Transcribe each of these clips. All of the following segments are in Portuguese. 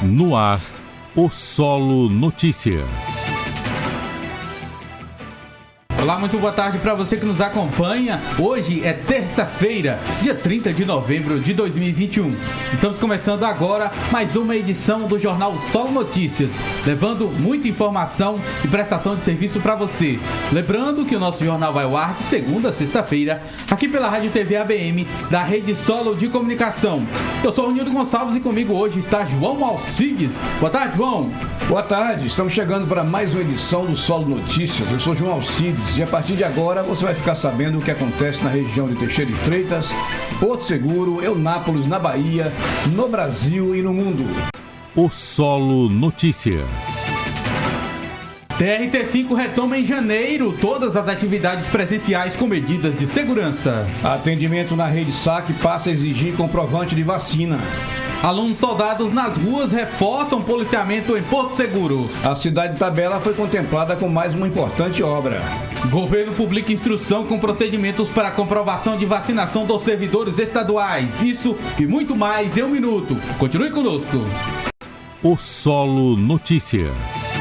No ar, o Solo Notícias. Olá, muito boa tarde para você que nos acompanha. Hoje é terça-feira, dia 30 de novembro de 2021. Estamos começando agora mais uma edição do Jornal Solo Notícias, levando muita informação e prestação de serviço para você. Lembrando que o nosso jornal vai ao ar de segunda a sexta-feira, aqui pela Rádio TV ABM, da Rede Solo de Comunicação. Eu sou o Nildo Gonçalves e comigo hoje está João Alcides. Boa tarde, João. Boa tarde, estamos chegando para mais uma edição do Solo Notícias. Eu sou João Alcides e a partir de agora você vai ficar sabendo o que acontece na região de Teixeira de Freitas, Porto Seguro, Eunápolis, na Bahia, no Brasil e no mundo. O Solo Notícias. TRT5 retoma em janeiro todas as atividades presenciais com medidas de segurança. Atendimento na rede SAC passa a exigir comprovante de vacina. Alunos soldados nas ruas reforçam o policiamento em Porto Seguro. A cidade de Tabela foi contemplada com mais uma importante obra. Governo publica instrução com procedimentos para comprovação de vacinação dos servidores estaduais. Isso e muito mais em um minuto. Continue conosco. O Solo Notícias.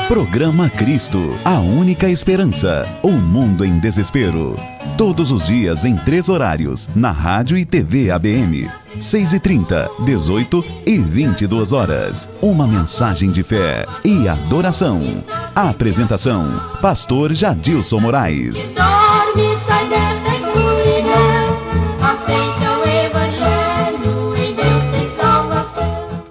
Programa Cristo, a única esperança. O mundo em desespero. Todos os dias em 3 horários, na Rádio e TV ABM. 6h30, 18 e 22 horas. Uma mensagem de fé e adoração. A apresentação, Pastor Jadilson Moraes. Dorme, sai desta escuridão, aceita o Evangelho, em Deus tem salvação.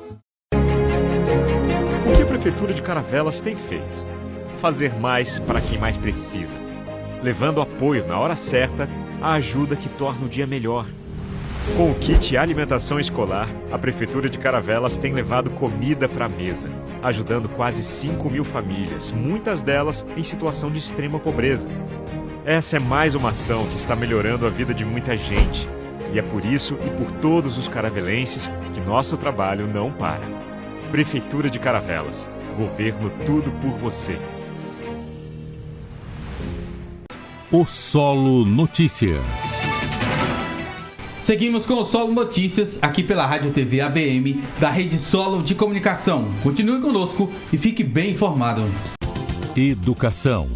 O que a Prefeitura de Caravelas tem feito? Fazer mais para quem mais precisa, levando apoio na hora certa, a ajuda que torna o dia melhor. Com o kit alimentação escolar, a Prefeitura de Caravelas tem levado comida para a mesa, ajudando quase 5.000 famílias, muitas delas em situação de extrema pobreza. Essa é mais uma ação que está melhorando a vida de muita gente, e é por isso e por todos os caravelenses que nosso trabalho não para. Prefeitura de Caravelas, governo tudo por você. O Solo Notícias. Seguimos com o Solo Notícias, aqui pela Rádio TV ABM, da Rede Solo de Comunicação. Continue conosco e fique bem informado. Educação.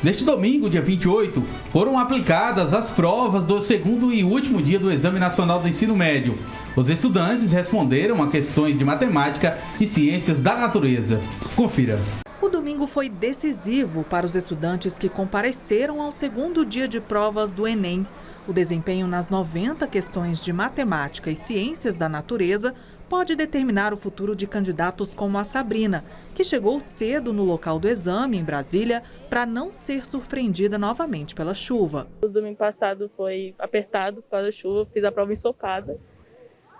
Neste domingo, dia 28, foram aplicadas as provas do segundo e último dia do Exame Nacional do Ensino Médio. Os estudantes responderam a questões de matemática e ciências da natureza. Confira. O domingo foi decisivo para os estudantes que compareceram ao segundo dia de provas do Enem. O desempenho nas 90 questões de matemática e ciências da natureza pode determinar o futuro de candidatos como a Sabrina, que chegou cedo no local do exame, em Brasília, para não ser surpreendida novamente pela chuva. O domingo passado foi apertado por causa da chuva, fiz a prova ensopada.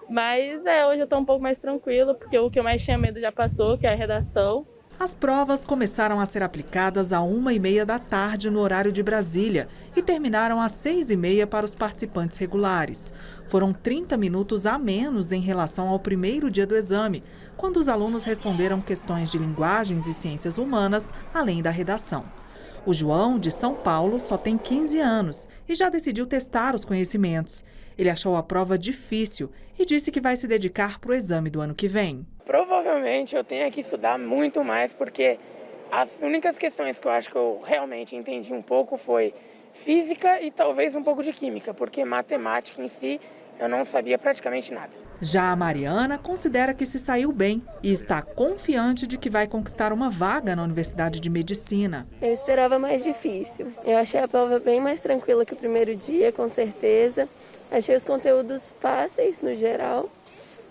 Mas hoje eu estou um pouco mais tranquila, porque o que eu mais tinha medo já passou, que é a redação. As provas começaram a ser aplicadas às 1h30 da tarde no horário de Brasília e terminaram às 6h30 para os participantes regulares. Foram 30 minutos a menos em relação ao primeiro dia do exame, quando os alunos responderam questões de linguagens e ciências humanas, além da redação. O João, de São Paulo, só tem 15 anos e já decidiu testar os conhecimentos. Ele achou a prova difícil e disse que vai se dedicar para o exame do ano que vem. Provavelmente eu tenho que estudar muito mais, porque as únicas questões que eu acho que eu realmente entendi um pouco foi física e talvez um pouco de química, porque matemática em si eu não sabia praticamente nada. Já a Mariana considera que se saiu bem e está confiante de que vai conquistar uma vaga na Universidade de Medicina. Eu esperava mais difícil. Eu achei a prova bem mais tranquila que o primeiro dia, com certeza. Achei os conteúdos fáceis no geral.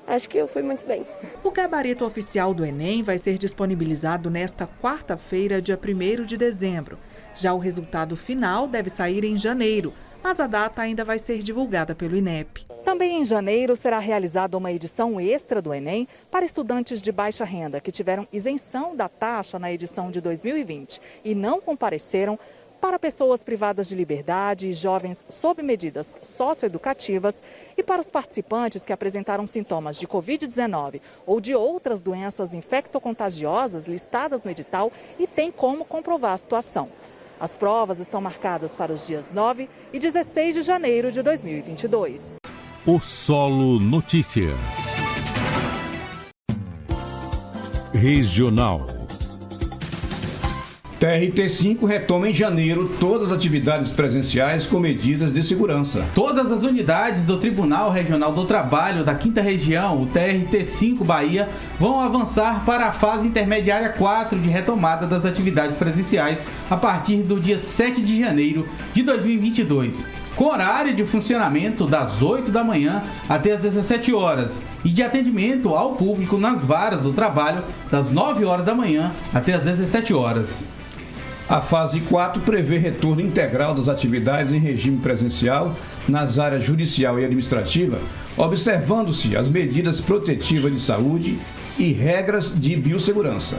Acho que eu fui muito bem. O gabarito oficial do Enem vai ser disponibilizado nesta quarta-feira, dia 1º de dezembro. Já o resultado final deve sair em janeiro, mas a data ainda vai ser divulgada pelo INEP. Também em janeiro será realizada uma edição extra do Enem para estudantes de baixa renda que tiveram isenção da taxa na edição de 2020 e não compareceram, para pessoas privadas de liberdade e jovens sob medidas socioeducativas e para os participantes que apresentaram sintomas de Covid-19 ou de outras doenças infectocontagiosas listadas no edital e têm como comprovar a situação. As provas estão marcadas para os dias 9 e 16 de janeiro de 2022. O Solo Notícias. Regional. TRT5 retoma em janeiro todas as atividades presenciais com medidas de segurança. Todas as unidades do Tribunal Regional do Trabalho da 5ª Região, o TRT5 Bahia, vão avançar para a fase intermediária 4 de retomada das atividades presenciais a partir do dia 7 de janeiro de 2022. Com horário de funcionamento das 8 da manhã até as 17 horas e de atendimento ao público nas varas do trabalho das 9 horas da manhã até as 17 horas. A fase 4 prevê retorno integral das atividades em regime presencial nas áreas judicial e administrativa, observando-se as medidas protetivas de saúde e regras de biossegurança.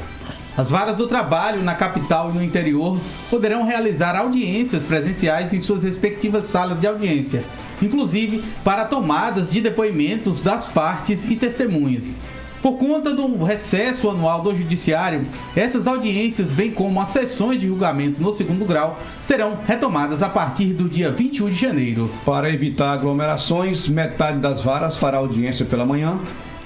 As varas do trabalho na capital e no interior poderão realizar audiências presenciais em suas respectivas salas de audiência, inclusive para tomadas de depoimentos das partes e testemunhas. Por conta do recesso anual do Judiciário, essas audiências, bem como as sessões de julgamento no 2º grau, serão retomadas a partir do dia 21 de janeiro. Para evitar aglomerações, metade das varas fará audiência pela manhã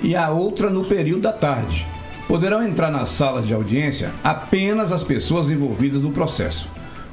e a outra no período da tarde. Poderão entrar nas salas de audiência apenas as pessoas envolvidas no processo.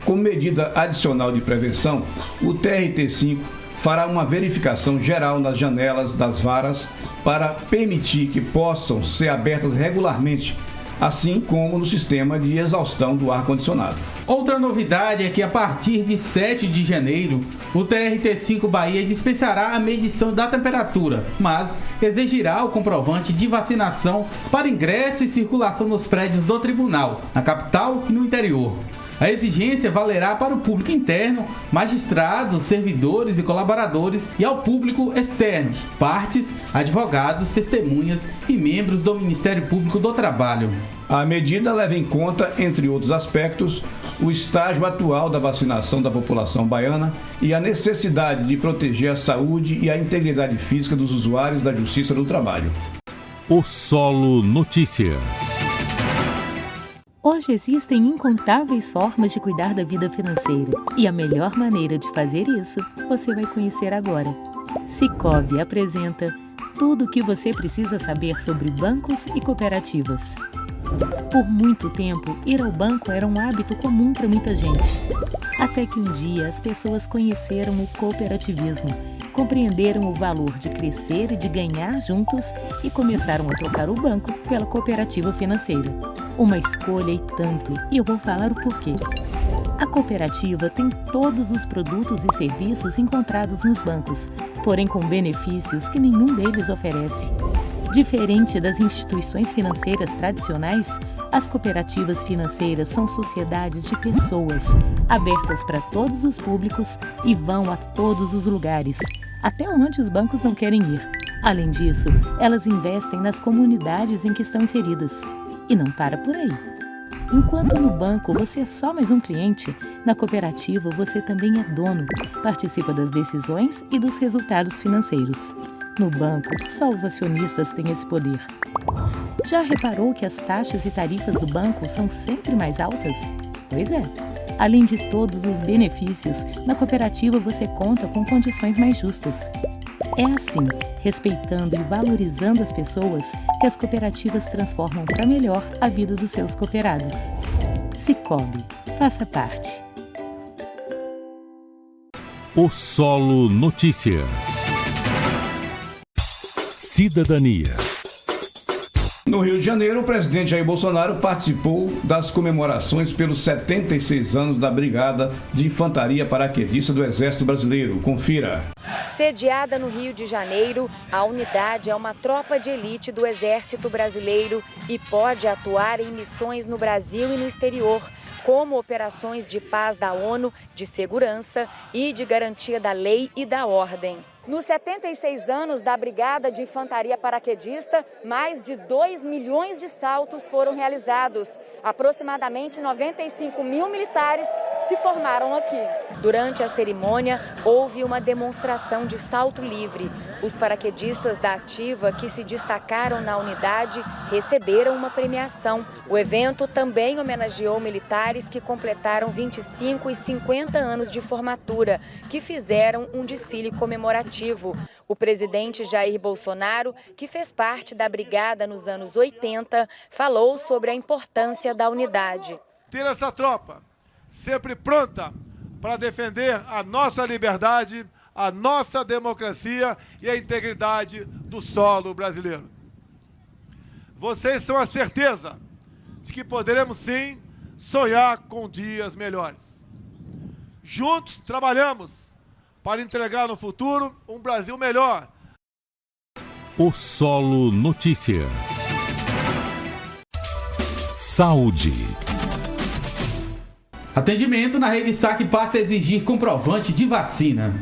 Como medida adicional de prevenção, o TRT5 fará uma verificação geral nas janelas das varas para permitir que possam ser abertas regularmente, assim como no sistema de exaustão do ar-condicionado. Outra novidade é que a partir de 7 de janeiro, o TRT5 Bahia dispensará a medição da temperatura, mas exigirá o comprovante de vacinação para ingresso e circulação nos prédios do tribunal, na capital e no interior. A exigência valerá para o público interno, magistrados, servidores e colaboradores, e ao público externo, partes, advogados, testemunhas e membros do Ministério Público do Trabalho. A medida leva em conta, entre outros aspectos, o estágio atual da vacinação da população baiana e a necessidade de proteger a saúde e a integridade física dos usuários da Justiça do Trabalho. O Solo Notícias. Hoje existem incontáveis formas de cuidar da vida financeira e a melhor maneira de fazer isso você vai conhecer agora. Sicoob apresenta tudo o que você precisa saber sobre bancos e cooperativas. Por muito tempo, ir ao banco era um hábito comum para muita gente. Até que um dia as pessoas conheceram o cooperativismo, compreenderam o valor de crescer e de ganhar juntos e começaram a trocar o banco pela cooperativa financeira. Uma escolha e tanto, e eu vou falar o porquê. A cooperativa tem todos os produtos e serviços encontrados nos bancos, porém com benefícios que nenhum deles oferece. Diferente das instituições financeiras tradicionais, as cooperativas financeiras são sociedades de pessoas, abertas para todos os públicos e vão a todos os lugares, até onde os bancos não querem ir. Além disso, elas investem nas comunidades em que estão inseridas. E não para por aí. Enquanto no banco você é só mais um cliente, na cooperativa você também é dono, participa das decisões e dos resultados financeiros. No banco, só os acionistas têm esse poder. Já reparou que as taxas e tarifas do banco são sempre mais altas? Pois é. Além de todos os benefícios, na cooperativa você conta com condições mais justas. É assim, respeitando e valorizando as pessoas, que as cooperativas transformam para melhor a vida dos seus cooperados. Sicoob, faça parte. O Solo Notícias. Cidadania. No Rio de Janeiro, o presidente Jair Bolsonaro participou das comemorações pelos 76 anos da Brigada de Infantaria Paraquedista do Exército Brasileiro. Confira. Sediada no Rio de Janeiro, a unidade é uma tropa de elite do Exército Brasileiro e pode atuar em missões no Brasil e no exterior, como operações de paz da ONU, de segurança e de garantia da lei e da ordem. Nos 76 anos da Brigada de Infantaria Paraquedista, mais de 2 milhões de saltos foram realizados. Aproximadamente 95 mil militares se formaram aqui. Durante a cerimônia, houve uma demonstração de salto livre. Os paraquedistas da Ativa que se destacaram na unidade receberam uma premiação. O evento também homenageou militares que completaram 25 e 50 anos de formatura, que fizeram um desfile comemorativo. O presidente Jair Bolsonaro, que fez parte da brigada nos anos 80, falou sobre a importância da unidade. Ter essa tropa sempre pronta para defender a nossa liberdade, a nossa democracia e a integridade do solo brasileiro. Vocês são a certeza de que poderemos sim sonhar com dias melhores. Juntos trabalhamos para entregar no futuro um Brasil melhor. O Solo Notícias. Saúde. Atendimento na rede SAC passa a exigir comprovante de vacina.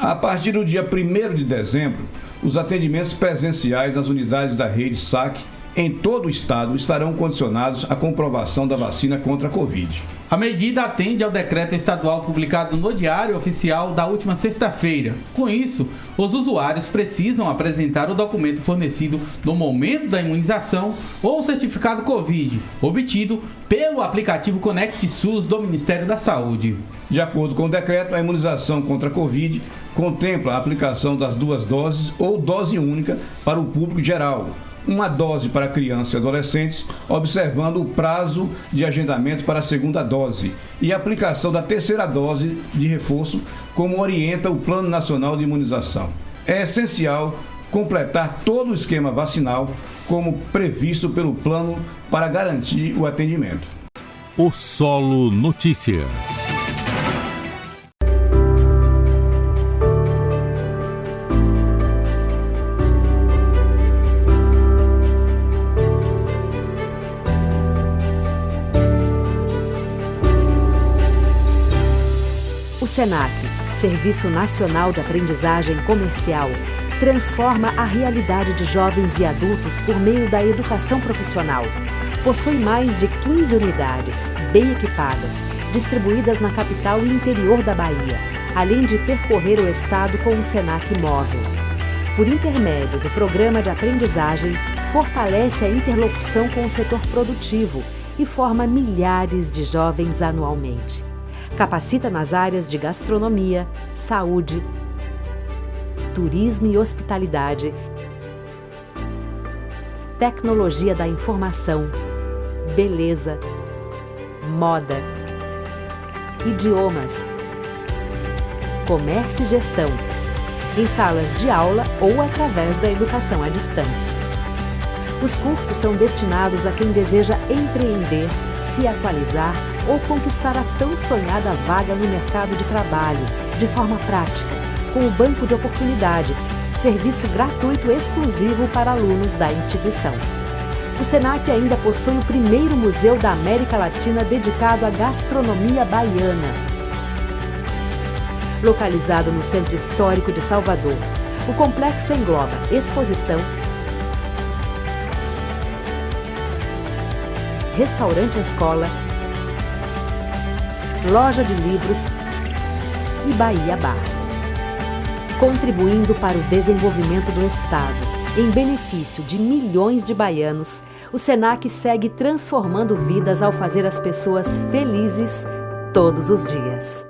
A partir do dia 1º de dezembro, os atendimentos presenciais nas unidades da rede SAC em todo o estado estarão condicionados à comprovação da vacina contra a Covid. A medida atende ao decreto estadual publicado no Diário Oficial da última sexta-feira. Com isso, os usuários precisam apresentar o documento fornecido no momento da imunização ou o certificado Covid, obtido pelo aplicativo Conect SUS do Ministério da Saúde. De acordo com o decreto, a imunização contra a Covid contempla a aplicação das 2 doses ou dose única para o público geral. Uma dose para crianças e adolescentes, observando o prazo de agendamento para a segunda dose e a aplicação da 3ª dose de reforço, como orienta o Plano Nacional de Imunização. É essencial completar todo o esquema vacinal, como previsto pelo plano, para garantir o atendimento. O Solo Notícias. O SENAC, Serviço Nacional de Aprendizagem Comercial, transforma a realidade de jovens e adultos por meio da educação profissional. Possui mais de 15 unidades, bem equipadas, distribuídas na capital e interior da Bahia, além de percorrer o estado com o SENAC móvel. Por intermédio do programa de aprendizagem, fortalece a interlocução com o setor produtivo e forma milhares de jovens anualmente. Capacita nas áreas de gastronomia, saúde, turismo e hospitalidade, tecnologia da informação, beleza, moda, idiomas, comércio e gestão, em salas de aula ou através da educação à distância. Os cursos são destinados a quem deseja empreender, se atualizar ou conquistar a tão sonhada vaga no mercado de trabalho, de forma prática, com o Banco de Oportunidades, serviço gratuito exclusivo para alunos da instituição. O SENAC ainda possui o primeiro museu da América Latina dedicado à gastronomia baiana. Localizado no Centro Histórico de Salvador, o complexo engloba exposição, restaurante-escola, loja de livros e Bahia Bar. Contribuindo para o desenvolvimento do Estado, em benefício de milhões de baianos, o SENAC segue transformando vidas ao fazer as pessoas felizes todos os dias.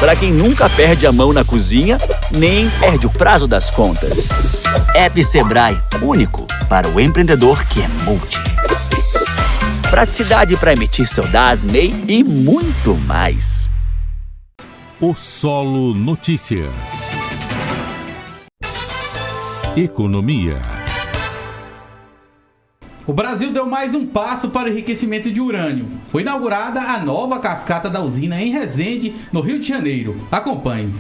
Para quem nunca perde a mão na cozinha, nem perde o prazo das contas. App Sebrae, único para o empreendedor que é multi. Praticidade para emitir seu DAS, MEI e muito mais. O Solo Notícias. Economia. O Brasil deu mais um passo para o enriquecimento de urânio. Foi inaugurada a nova cascata da usina em Resende, no Rio de Janeiro. Acompanhe.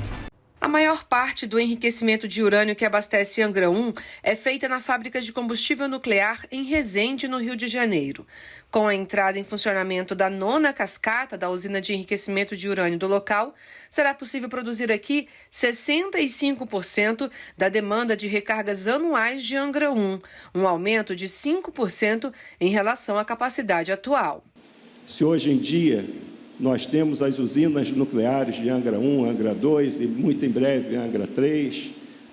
A maior parte do enriquecimento de urânio que abastece Angra 1 é feita na fábrica de combustível nuclear em Resende, no Rio de Janeiro. Com a entrada em funcionamento da 9ª cascata da usina de enriquecimento de urânio do local, será possível produzir aqui 65% da demanda de recargas anuais de Angra 1, um aumento de 5% em relação à capacidade atual. Se hoje em dia nós temos as usinas nucleares de Angra 1, Angra 2 e muito em breve Angra 3,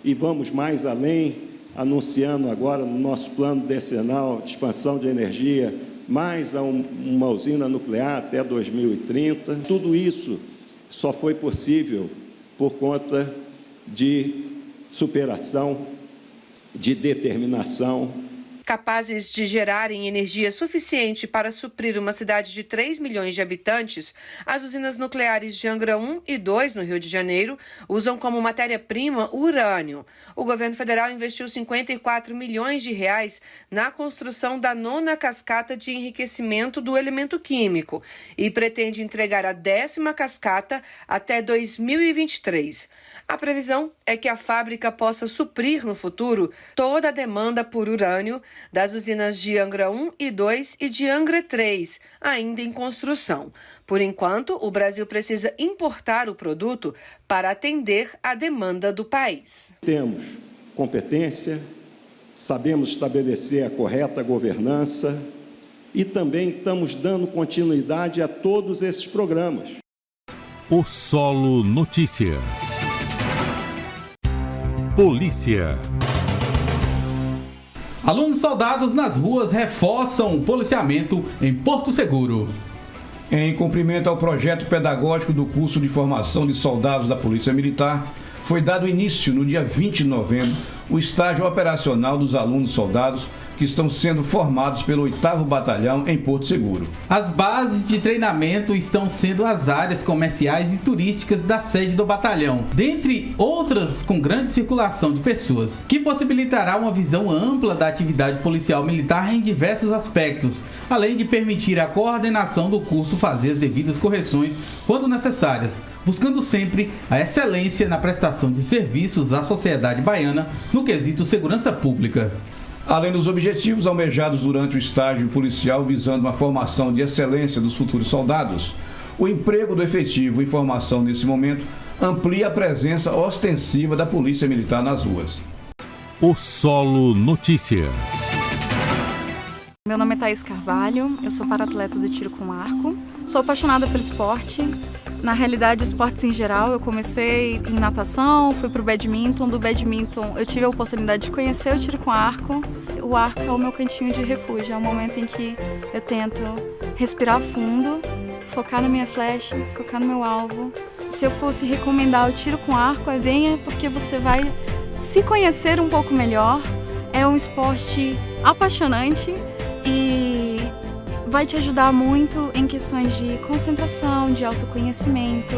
e vamos mais além, anunciando agora no nosso plano decenal de expansão de energia, mais uma usina nuclear até 2030. Tudo isso só foi possível por conta de superação, de determinação. Capazes de gerarem energia suficiente para suprir uma cidade de 3 milhões de habitantes, as usinas nucleares de Angra 1 e 2, no Rio de Janeiro, usam como matéria-prima urânio. O governo federal investiu 54 milhões de reais na construção da 9ª cascata de enriquecimento do elemento químico e pretende entregar a 10ª cascata até 2023. A previsão é que a fábrica possa suprir no futuro toda a demanda por urânio das usinas de Angra 1 e 2 e de Angra 3, ainda em construção. Por enquanto, o Brasil precisa importar o produto para atender à demanda do país. Temos competência, sabemos estabelecer a correta governança e também estamos dando continuidade a todos esses programas. O Solo Notícias. Polícia. Alunos soldados nas ruas reforçam o policiamento em Porto Seguro. Em cumprimento ao projeto pedagógico do curso de formação de soldados da Polícia Militar, foi dado início, no dia 20 de novembro, o estágio operacional dos alunos soldados que estão sendo formados pelo 8º Batalhão em Porto Seguro. As bases de treinamento estão sendo as áreas comerciais e turísticas da sede do batalhão, dentre outras com grande circulação de pessoas, que possibilitará uma visão ampla da atividade policial militar em diversos aspectos, além de permitir a coordenação do curso fazer as devidas correções quando necessárias, buscando sempre a excelência na prestação de serviços à sociedade baiana no quesito segurança pública. Além dos objetivos almejados durante o estágio policial visando uma formação de excelência dos futuros soldados, o emprego do efetivo em formação nesse momento amplia a presença ostensiva da Polícia Militar nas ruas. O Solo Notícias. Meu nome é Thaís Carvalho, eu sou para-atleta do tiro com arco, sou apaixonada pelo esporte. Na realidade, esportes em geral, eu comecei em natação, fui pro badminton. Do badminton, eu tive a oportunidade de conhecer o tiro com arco. O arco é o meu cantinho de refúgio, é o momento em que eu tento respirar fundo, focar na minha flecha, focar no meu alvo. Se eu fosse recomendar o tiro com arco, venha porque você vai se conhecer um pouco melhor. É um esporte apaixonante e vai te ajudar muito em questões de concentração, de autoconhecimento,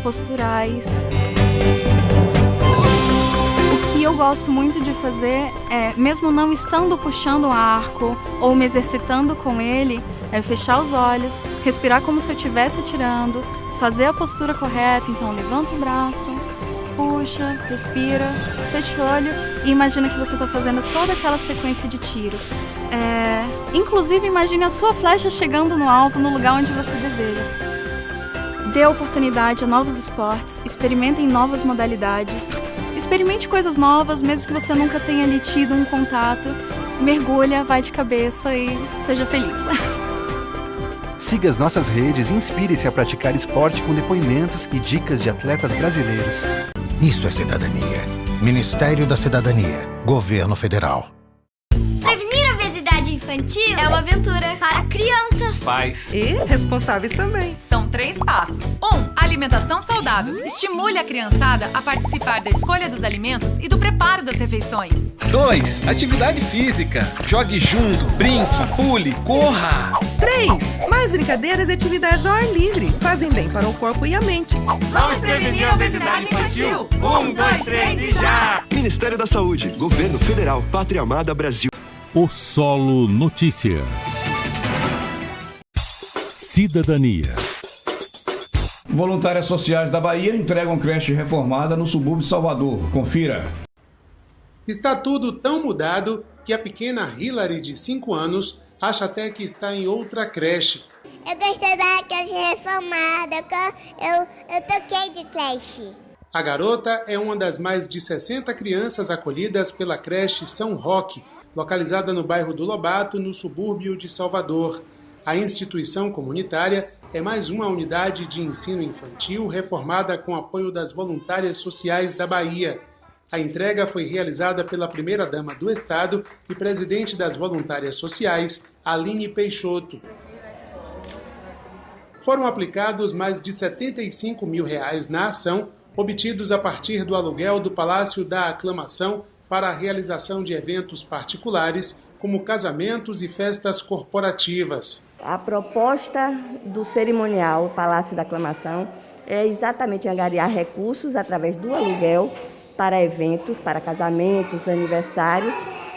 posturais. O que eu gosto muito de fazer é, mesmo não estando puxando o arco ou me exercitando com ele, é fechar os olhos, respirar como se eu estivesse atirando, fazer a postura correta, então levanta o braço, puxa, respira, fecha o olho e imagina que você está fazendo toda aquela sequência de tiro. Inclusive, imagine a sua flecha chegando no alvo, no lugar onde você deseja. Dê oportunidade a novos esportes, experimentem novas modalidades, experimente coisas novas, mesmo que você nunca tenha ali tido um contato. Mergulha, vai de cabeça e seja feliz. Siga as nossas redes e inspire-se a praticar esporte com depoimentos e dicas de atletas brasileiros. Isso é cidadania. Ministério da Cidadania. Governo Federal. Prevenir a obesidade infantil é uma aventura para crianças, pais e responsáveis também. São 3 passos. 1. Alimentação saudável. Estimule a criançada a participar da escolha dos alimentos e do preparo das refeições. 2. Atividade física. Jogue junto, brinque, pule, corra. 3. Mais brincadeiras e atividades ao ar livre. Fazem bem para o corpo e a mente. Vamos prevenir a obesidade infantil. 1, 2, 3 e já! Ministério da Saúde, Governo Federal, Pátria Amada Brasil. O Solo Notícias. Cidadania. Voluntárias sociais da Bahia entregam creche reformada no subúrbio de Salvador. Confira. Está tudo tão mudado que a pequena Hilary, de 5 anos, acha até que está em outra creche. Eu gostei da creche reformada, eu toquei de creche. A garota é uma das mais de 60 crianças acolhidas pela creche São Roque, localizada no bairro do Lobato, no subúrbio de Salvador. A instituição comunitária é mais uma unidade de ensino infantil reformada com apoio das voluntárias sociais da Bahia. A entrega foi realizada pela primeira-dama do Estado e presidente das voluntárias sociais, Aline Peixoto. Foram aplicados mais de R$ 75 mil na ação, obtidos a partir do aluguel do Palácio da Aclamação para a realização de eventos particulares, como casamentos e festas corporativas. A proposta do cerimonial Palácio da Aclamação é exatamente angariar recursos através do aluguel para eventos, para casamentos, aniversários.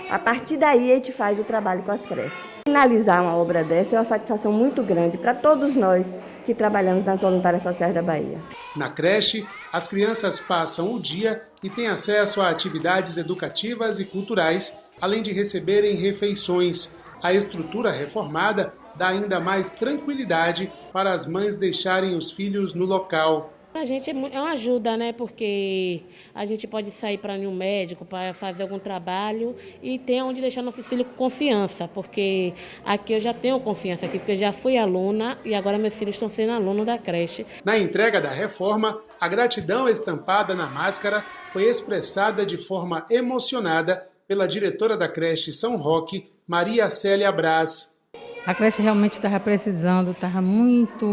A partir daí a gente faz o trabalho com as creches. Finalizar uma obra dessa é uma satisfação muito grande para todos nós que trabalhamos nas voluntárias sociais da Bahia. Na creche, as crianças passam o dia e têm acesso a atividades educativas e culturais, além de receberem refeições. A estrutura reformada dá ainda mais tranquilidade para as mães deixarem os filhos no local. A gente é uma ajuda, né? Porque a gente pode sair para um médico para fazer algum trabalho e ter onde deixar nosso filho com confiança, porque aqui eu já tenho confiança aqui, porque eu já fui aluna e agora meus filhos estão sendo alunos da creche. Na entrega da reforma, a gratidão estampada na máscara foi expressada de forma emocionada pela diretora da creche São Roque, Maria Célia Braz. A creche realmente estava precisando, estava muito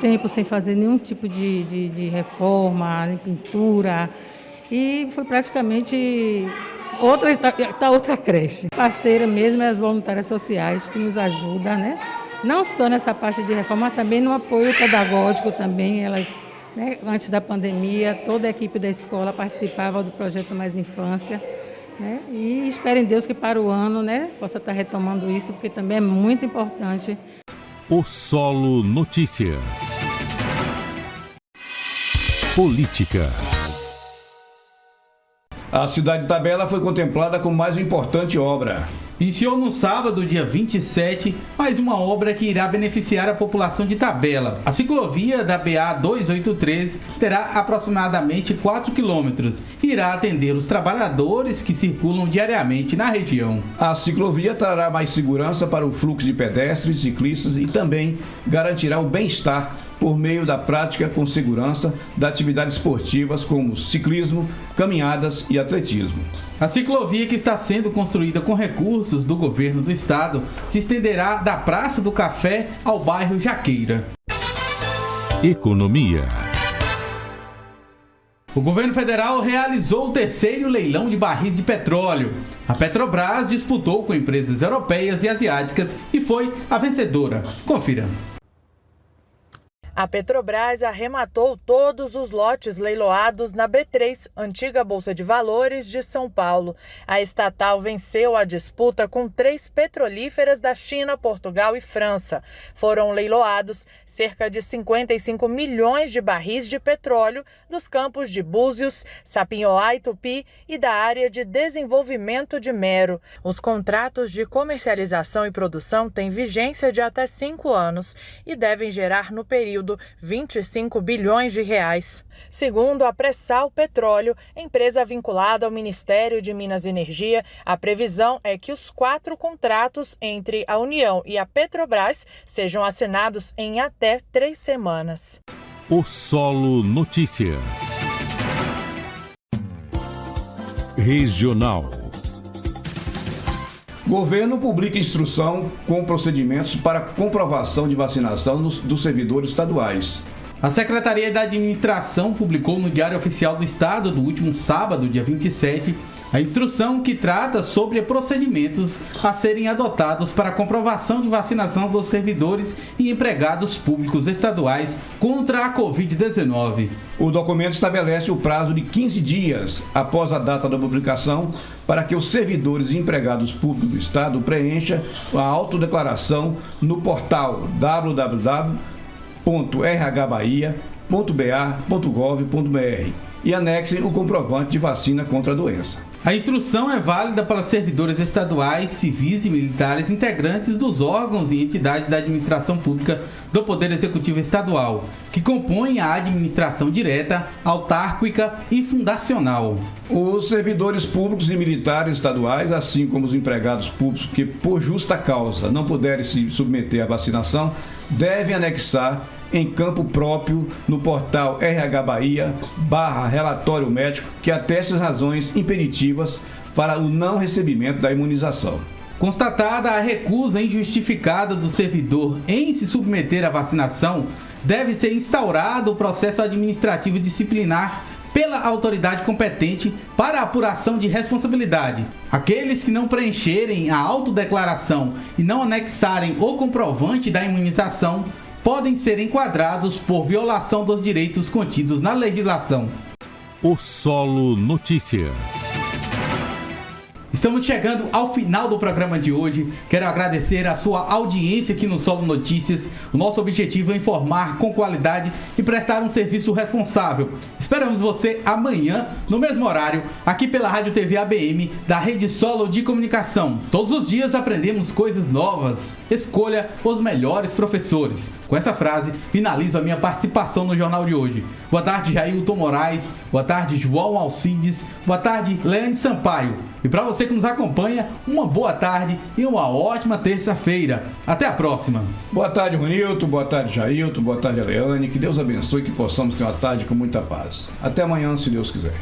tempo sem fazer nenhum tipo de reforma, nem pintura, e foi praticamente outra creche. Parceira mesmo é as voluntárias sociais que nos ajudam, né? Não só nessa parte de reforma, mas também no apoio pedagógico também. Elas, né, antes da pandemia, toda a equipe da escola participava do projeto Mais Infância. Né? E espero em Deus que para o ano, né, possa estar retomando isso, porque também é muito importante. O Solo Notícias. Política. A cidade de Tabela foi contemplada como mais uma importante obra. Iniciou no sábado, dia 27, mais uma obra que irá beneficiar a população de Tabela. A ciclovia da BA 283 terá aproximadamente 4 quilômetros e irá atender os trabalhadores que circulam diariamente na região. A ciclovia trará mais segurança para o fluxo de pedestres, ciclistas e também garantirá o bem-estar por meio da prática com segurança de atividades esportivas como ciclismo, caminhadas e atletismo. A ciclovia, que está sendo construída com recursos do governo do estado, se estenderá da Praça do Café ao bairro Jaqueira. Economia. O governo federal realizou o terceiro leilão de barris de petróleo. A Petrobras disputou com empresas europeias e asiáticas e foi a vencedora. Confira. A Petrobras arrematou todos os lotes leiloados na B3, antiga Bolsa de Valores de São Paulo. A estatal venceu a disputa com 3 petrolíferas da China, Portugal e França. Foram leiloados cerca de 55 milhões de barris de petróleo dos campos de Búzios, Sapinhoá e Tupi e da área de desenvolvimento de Mero. Os contratos de comercialização e produção têm vigência de até 5 anos e devem gerar no período 25 bilhões de reais. Segundo a Pressal Petróleo, empresa vinculada ao Ministério de Minas e Energia, a previsão é que os 4 contratos entre a União e a Petrobras sejam assinados em até 3 semanas. O Solo Notícias. Regional. Governo publica instrução com procedimentos para comprovação de vacinação dos servidores estaduais. A Secretaria da Administração publicou no Diário Oficial do Estado do último sábado, dia 27, a instrução que trata sobre procedimentos a serem adotados para a comprovação de vacinação dos servidores e empregados públicos estaduais contra a Covid-19. O documento estabelece o prazo de 15 dias após a data da publicação para que os servidores e empregados públicos do Estado preencham a autodeclaração no portal www.rhbahia.ba.gov.br e anexem o comprovante de vacina contra a doença. A instrução é válida para servidores estaduais, civis e militares integrantes dos órgãos e entidades da administração pública do Poder Executivo Estadual, que compõem a administração direta, autárquica e fundacional. Os servidores públicos e militares estaduais, assim como os empregados públicos que, por justa causa, não puderem se submeter à vacinação, devem anexar em campo próprio no portal RH Bahia/relatório médico que ateste as razões impeditivas para o não recebimento da imunização. Constatada a recusa injustificada do servidor em se submeter à vacinação, deve ser instaurado o processo administrativo disciplinar pela autoridade competente para a apuração de responsabilidade. Aqueles que não preencherem a autodeclaração e não anexarem o comprovante da imunização podem ser enquadrados por violação dos direitos contidos na legislação. O Solo Notícias. Estamos chegando ao final do programa de hoje. Quero agradecer a sua audiência aqui no Solo Notícias. O nosso objetivo é informar com qualidade e prestar um serviço responsável. Esperamos você amanhã, no mesmo horário, aqui pela Rádio TV ABM, da Rede Solo de Comunicação. Todos os dias aprendemos coisas novas. Escolha os melhores professores. Com essa frase, finalizo a minha participação no jornal de hoje. Boa tarde, Jailton Moraes. Boa tarde, João Alcides. Boa tarde, Leane Sampaio. E para você que nos acompanha, uma boa tarde e uma ótima terça-feira. Até a próxima. Boa tarde, Ronilton. Boa tarde, Jailton. Boa tarde, Leane. Que Deus abençoe e que possamos ter uma tarde com muita paz. Até amanhã, se Deus quiser.